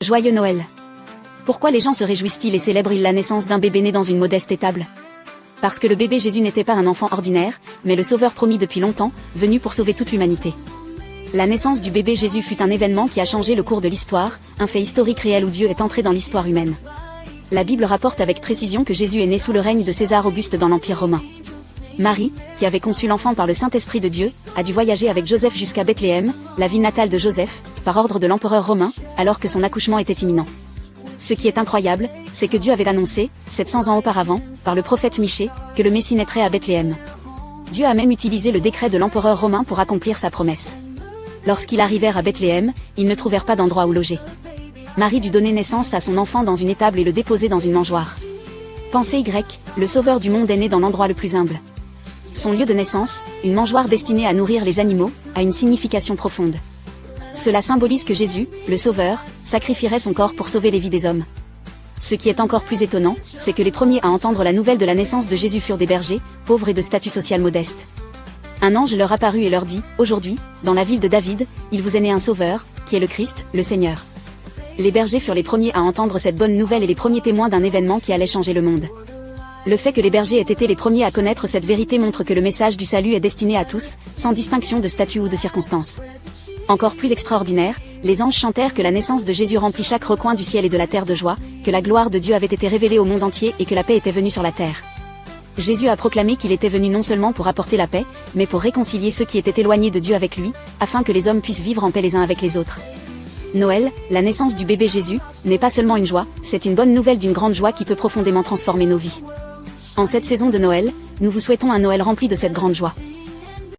Joyeux Noël. Pourquoi les gens se réjouissent-ils et célèbrent-ils la naissance d'un bébé né dans une modeste étable? Parce que le bébé Jésus n'était pas un enfant ordinaire, mais le Sauveur promis depuis longtemps, venu pour sauver toute l'humanité. La naissance du bébé Jésus fut un événement qui a changé le cours de l'histoire, un fait historique réel où Dieu est entré dans l'histoire humaine. La Bible rapporte avec précision que Jésus est né sous le règne de César Auguste dans l'Empire romain. Marie, qui avait conçu l'enfant par le Saint-Esprit de Dieu, a dû voyager avec Joseph jusqu'à Bethléem, la ville natale de Joseph, par ordre de l'empereur romain, alors que son accouchement était imminent. Ce qui est incroyable, c'est que Dieu avait annoncé, 700 ans auparavant, par le prophète Michée, que le Messie naîtrait à Bethléem. Dieu a même utilisé le décret de l'empereur romain pour accomplir sa promesse. Lorsqu'ils arrivèrent à Bethléem, ils ne trouvèrent pas d'endroit où loger. Marie dut donner naissance à son enfant dans une étable et le déposer dans une mangeoire. Pensée Y, le Sauveur du monde est né dans l'endroit le plus humble. Son lieu de naissance, une mangeoire destinée à nourrir les animaux, a une signification profonde. Cela symbolise que Jésus, le Sauveur, sacrifierait son corps pour sauver les vies des hommes. Ce qui est encore plus étonnant, c'est que les premiers à entendre la nouvelle de la naissance de Jésus furent des bergers, pauvres et de statut social modeste. Un ange leur apparut et leur dit, « Aujourd'hui, dans la ville de David, il vous est né un Sauveur, qui est le Christ, le Seigneur. » Les bergers furent les premiers à entendre cette bonne nouvelle et les premiers témoins d'un événement qui allait changer le monde. Le fait que les bergers aient été les premiers à connaître cette vérité montre que le message du salut est destiné à tous, sans distinction de statut ou de circonstances. Encore plus extraordinaire, les anges chantèrent que la naissance de Jésus remplit chaque recoin du ciel et de la terre de joie, que la gloire de Dieu avait été révélée au monde entier et que la paix était venue sur la terre. Jésus a proclamé qu'il était venu non seulement pour apporter la paix, mais pour réconcilier ceux qui étaient éloignés de Dieu avec lui, afin que les hommes puissent vivre en paix les uns avec les autres. Noël, la naissance du bébé Jésus, n'est pas seulement une joie, c'est une bonne nouvelle d'une grande joie qui peut profondément transformer nos vies. En cette saison de Noël, nous vous souhaitons un Noël rempli de cette grande joie.